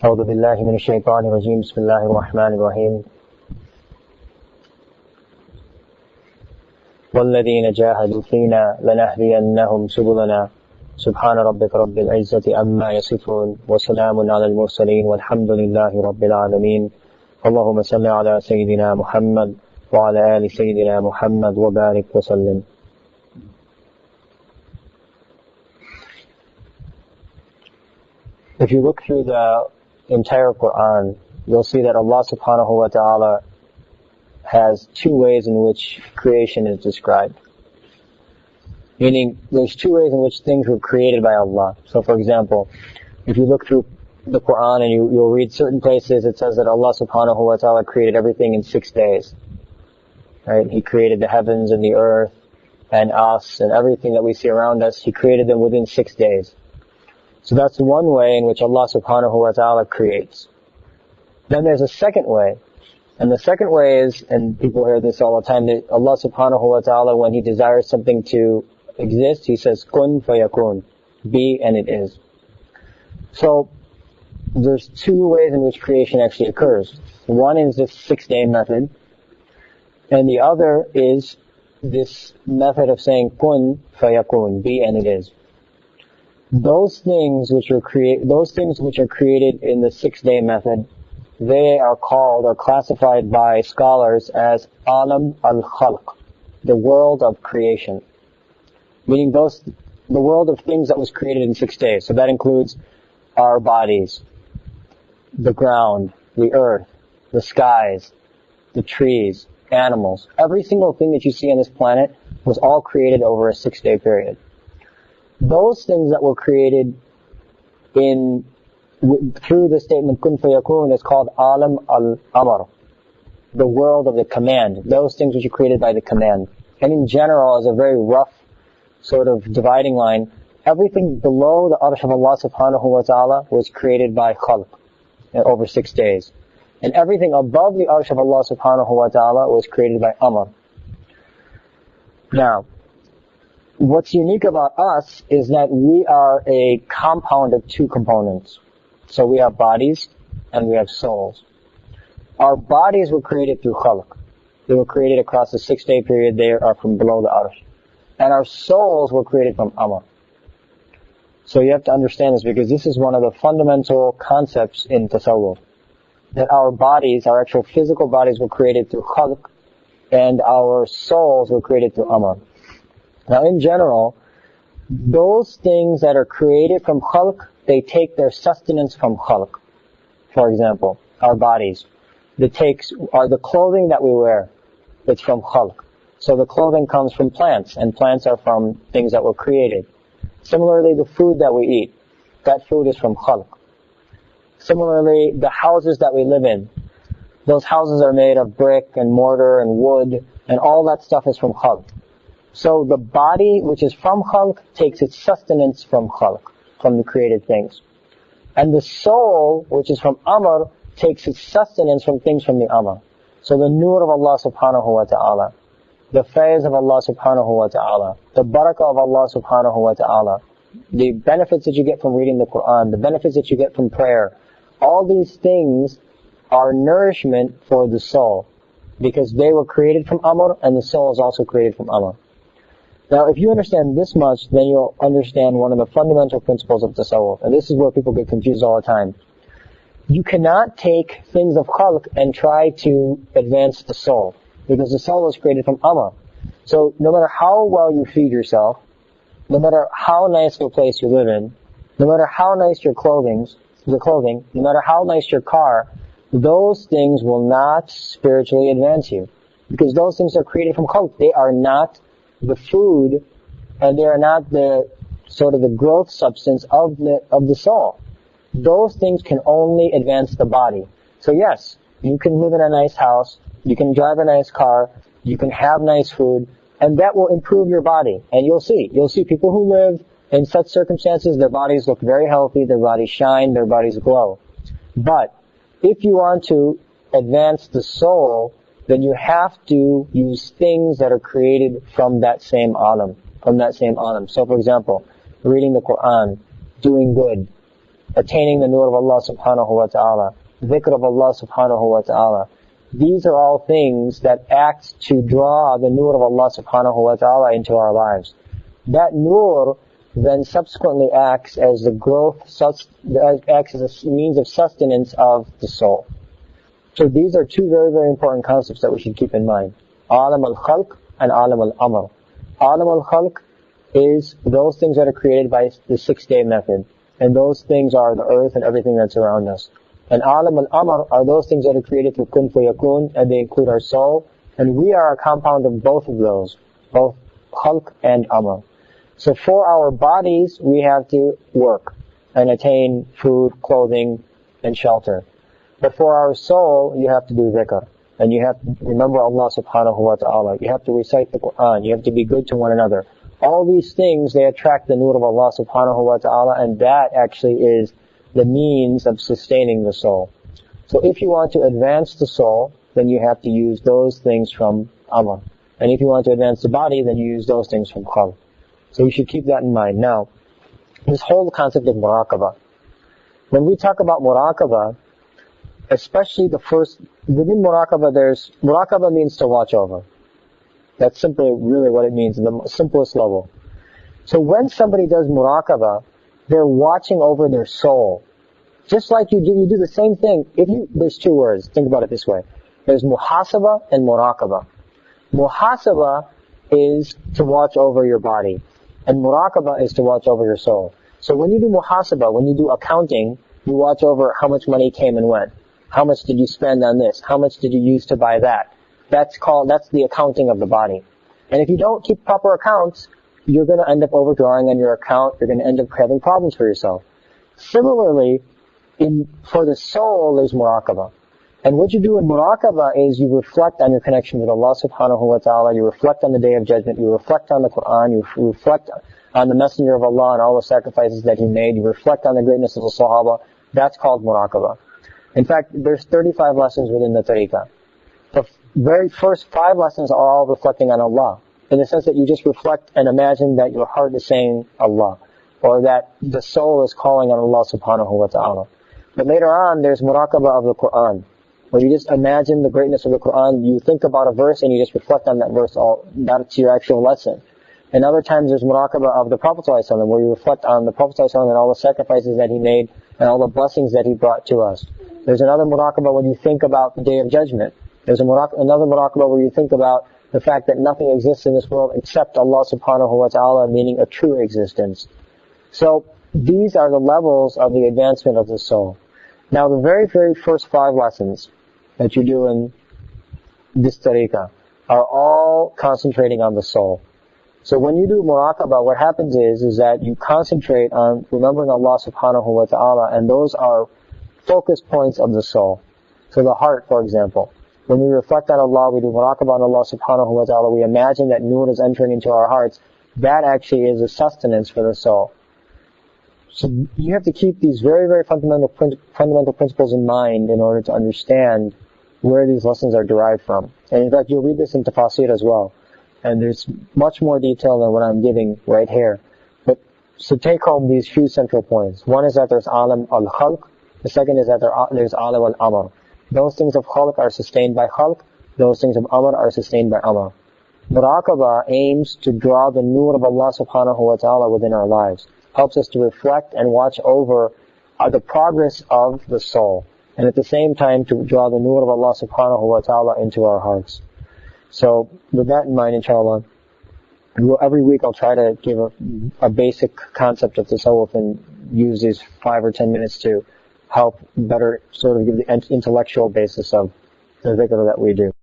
أعوذ بالله من الشيطان الرجيم بسم الله الرحمن الرحيم والذين جاهدوا فينا لنهدينهم سبلنا سبحان ربك رب العزة عما يصفون وسلام على المرسلين والحمد لله رب العالمين اللهم صل على سيدنا محمد وعلى آل سيدنا محمد وبارك وسلم. If you look through the entire Quran, you'll see that Allah subhanahu wa ta'ala has two ways in which creation is described. Meaning, there's two ways in which things were created by Allah. So for example, if you look through the Quran and you'll read certain places, it says that Allah subhanahu wa ta'ala created everything in 6 days. Right? He created the heavens and the earth and us and everything that we see around us. He created them within 6 days. So that's one way in which Allah subhanahu wa ta'ala creates. Then there's a second way. And the second way is, and people hear this all the time, that Allah subhanahu wa ta'ala, when He desires something to exist, He says, kun fayakun, be and it is. So, there's two ways in which creation actually occurs. One is this 6-day method, and the other is this method of saying kun fayakun, be and it is. Those things which are created in the 6-day method, they are called or classified by scholars as alam al-khalq, the world of creation. Meaning the world of things that was created in 6 days. So that includes our bodies, the ground, the earth, the skies, the trees, animals. Every single thing that you see on this planet was all created over a 6-day period. Those things that were created through the statement kun fayakun is called alam al-amr, the world of the command. Those things which are created by the command. And in general, as a very rough sort of dividing line, everything below the arsh of Allah subhanahu wa ta'ala was created by khalq over 6 days. And everything above the arsh of Allah subhanahu wa ta'ala was created by amr. Now, what's unique about us is that we are a compound of two components. So we have bodies and we have souls. Our bodies were created through khalq. They were created across the 6-day period. They are from below the arsh. And our souls were created from amr. So you have to understand this because this is one of the fundamental concepts in tasawwuf. That our bodies, our actual physical bodies were created through khalq and our souls were created through amr. Now in general, those things that are created from khalq, they take their sustenance from khalq. For example, our bodies. The clothing that we wear, it's from khalq. So the clothing comes from plants, and plants are from things that were created. Similarly, the food that we eat, that food is from khalq. Similarly, the houses that we live in, those houses are made of brick and mortar and wood, and all that stuff is from khalq. So the body, which is from khalq, takes its sustenance from khalq, from the created things. And the soul, which is from amr, takes its sustenance from things from the amr. So the nur of Allah subhanahu wa ta'ala, the faiz of Allah subhanahu wa ta'ala, the barakah of Allah subhanahu wa ta'ala, the benefits that you get from reading the Quran, the benefits that you get from prayer, all these things are nourishment for the soul. Because they were created from amr, and the soul is also created from amr. Now, if you understand this much, then you'll understand one of the fundamental principles of tasawwuf. And this is where people get confused all the time. You cannot take things of khalq and try to advance the soul. Because the soul is created from amr. So, no matter how well you feed yourself, no matter how nice of a place you live in, no matter how nice your clothing, no matter how nice your car, those things will not spiritually advance you. Because those things are created from khalq. They are not the food, and they are not the sort of the growth substance of the soul. Those things can only advance the body. So yes, you can live in a nice house, you can drive a nice car, you can have nice food, and that will improve your body. And you'll see people who live in such circumstances, their bodies look very healthy, their bodies shine, their bodies glow. But if you want to advance the soul, then you have to use things that are created from that same alam. So for example, reading the Quran, doing good, attaining the nur of Allah subhanahu wa ta'ala, dhikr of Allah subhanahu wa ta'ala. These are all things that act to draw the nur of Allah subhanahu wa ta'ala into our lives. That nur then subsequently acts as the growth, acts as a means of sustenance of the soul. So these are two very, very important concepts that we should keep in mind. Alam al-khalq and alam al-amr. Alam al-khalq is those things that are created by the 6-day method. And those things are the earth and everything that's around us. And alam al-amr are those things that are created through kun fayakun, and they include our soul. And we are a compound of both of those, both khalq and amr. So for our bodies, we have to work and attain food, clothing, and shelter. But for our soul, you have to do dhikr. And you have to remember Allah subhanahu wa ta'ala. You have to recite the Quran. You have to be good to one another. All these things, they attract the nur of Allah subhanahu wa ta'ala, and that actually is the means of sustaining the soul. So if you want to advance the soul, then you have to use those things from amr. And if you want to advance the body, then you use those things from khalq. So you should keep that in mind. Now, this whole concept of muraqabah. When we talk about muraqabah, especially within muraqabah means to watch over. That's simply really what it means in the simplest level. So when somebody does muraqabah, they're watching over their soul. Just like you do the same thing. There's two words. Think about it this way. There's muhasabah and muraqabah. Muhasabah is to watch over your body, and muraqabah is to watch over your soul. So when you do muhasabah, when you do accounting, you watch over how much money came and went. How much did you spend on this? How much did you use to buy that? That's the accounting of the body. And if you don't keep proper accounts, you're going to end up overdrawing on your account. You're going to end up having problems for yourself. Similarly, for the soul, there's muraqabah. And what you do in muraqabah is you reflect on your connection with Allah subhanahu wa ta'ala. You reflect on the Day of Judgment. You reflect on the Quran. You reflect on the Messenger of Allah and all the sacrifices that he made. You reflect on the greatness of the Sahaba. That's called muraqabah. In fact, there's 35 lessons within the tariqah. The very first 5 lessons are all reflecting on Allah, in the sense that you just reflect and imagine that your heart is saying Allah, or that the soul is calling on Allah subhanahu wa ta'ala. But later on, there's muraqabah of the Quran, where you just imagine the greatness of the Quran. You think about a verse and you just reflect on that verse, that's your actual lesson. And other times there's muraqabah of the Prophet ﷺ, where you reflect on the Prophet ﷺ and all the sacrifices that he made and all the blessings that he brought to us. There's another muraqabah when you think about the Day of Judgment. There's another muraqabah where you think about the fact that nothing exists in this world except Allah subhanahu wa ta'ala, meaning a true existence. So these are the levels of the advancement of the soul. Now the very, very first 5 lessons that you do in this tariqah are all concentrating on the soul. So when you do muraqabah, what happens is that you concentrate on remembering Allah subhanahu wa ta'ala, and those are focus points of the soul. So the heart, for example. When we reflect on Allah, we do muraqabah on Allah subhanahu wa ta'ala, we imagine that nur is entering into our hearts. That actually is a sustenance for the soul. So you have to keep these very, very fundamental principles in mind in order to understand where these lessons are derived from. And in fact, you'll read this in Tafasir as well. And there's much more detail than what I'm giving right here. But so take home these few central points. One is that there's alam al-khalq. The second is that there's alam al-amr. Those things of khalq are sustained by khalq. Those things of amr are sustained by amr. Muraqabah aims to draw the nur of Allah subhanahu wa ta'ala within our lives. Helps us to reflect and watch over the progress of the soul. And at the same time to draw the nur of Allah subhanahu wa ta'ala into our hearts. So with that in mind, inshallah, every week I'll try to give a basic concept of tasawwuf and use these 5 or 10 minutes to help better sort of give the intellectual basis of the dhikr that we do.